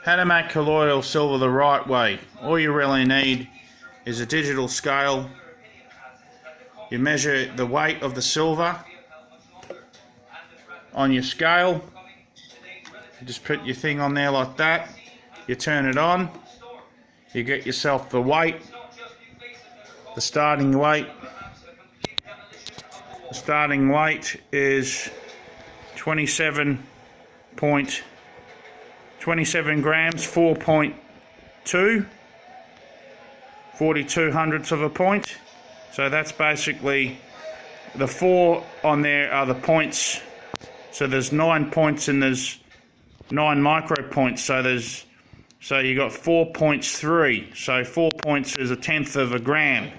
How to make colloidal silver the right way. All you really need is a digital scale. You measure the weight of the silver on your scale. You just put your thing on there like that. You turn it on. You get yourself the weight, the starting weight. The starting weight is 27 grams, 4.2, 42 hundredths of a point. So that's basically the 4 on there are the points. So there's 9 points and there's 9 micro points. So you got 4.3. So 4 points is 1/10 of a gram.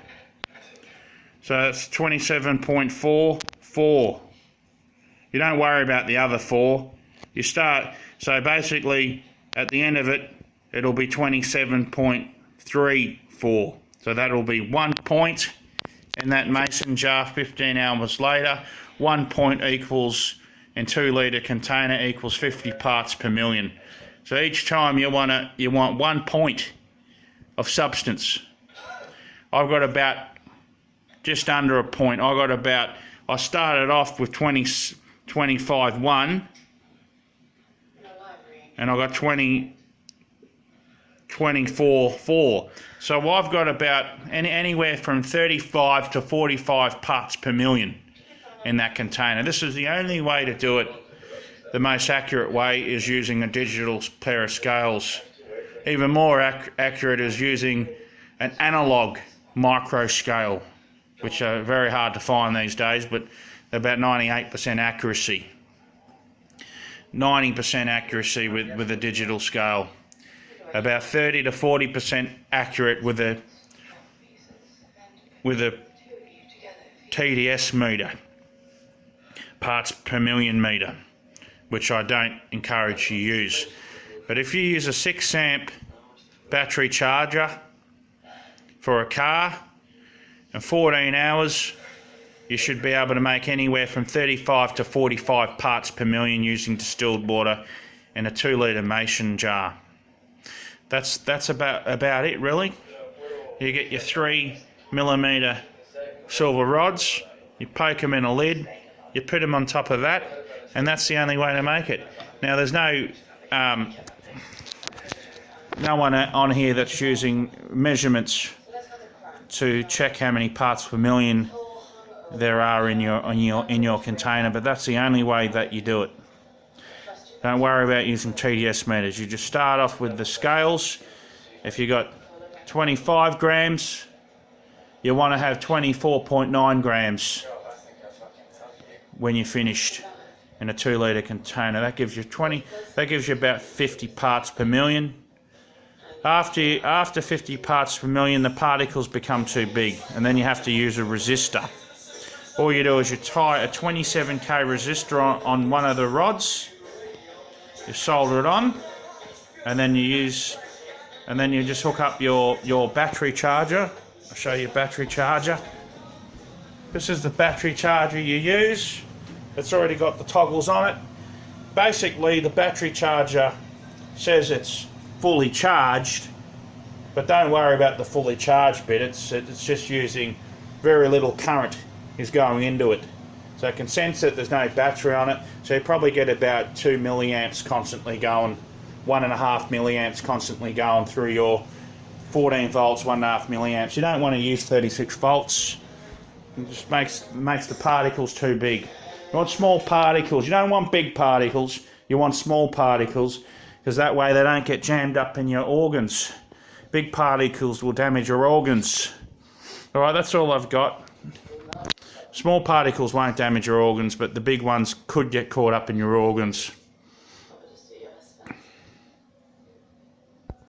So that's 27.44. You don't worry about the other 4. You start, so basically at the end of it, it'll be 27.34. So that'll be 1 point in that mason jar 15 hours later. 1 point equals, in 2 litre container, equals 50 parts per million. So each time you want 1 point of substance. I've got about just under a point. I started off with 25.1 and I got 24.4. So I've got about anywhere from 35 to 45 parts per million in that container. This is the only way to do it. The most accurate way is using a digital pair of scales. Even more accurate is using an analog micro scale, which are very hard to find these days, but about 98% accuracy. 90% accuracy with a digital scale. About 30 to 40% accurate with a TDS meter, parts per million meter, which I don't encourage you to use. But if you use a 6 amp battery charger for a car, in 14 hours, you should be able to make anywhere from 35 to 45 parts per million using distilled water in a 2 litre mason jar. That's about it, really. You get your 3mm silver rods, you poke them in a lid, you put them on top of that, and that's the only way to make it. Now, there's no one on here that's using measurements to check how many parts per million there are in your container, but that's the only way that you do it. Don't worry about using TDS meters. You just start off with the scales. If you got 25 grams, you want to have 24.9 grams when you're finished in a 2 litre container. That gives you about 50 parts per million. After 50 parts per million, the particles become too big, and then you have to use a resistor. All you do is you tie a 27k resistor on one of the rods, you solder it on, and then you just hook up your battery charger. I'll show you a battery charger. This is the battery charger you use. It's already got the toggles on it. Basically, the battery charger says it's fully charged, but don't worry about the fully charged bit. It's just using very little current is going into it, so it can sense that there's no battery on it. So you probably get about 2 milliamps constantly going, 1.5 milliamps constantly going through your 14 volts, 1.5 milliamps. You don't want to use 36 volts. It just makes the particles too big. You want small particles. You don't want big particles. You want small particles, because that way they don't get jammed up in your organs. Big particles will damage your organs. Alright, that's all I've got. Small particles won't damage your organs, but the big ones could get caught up in your organs.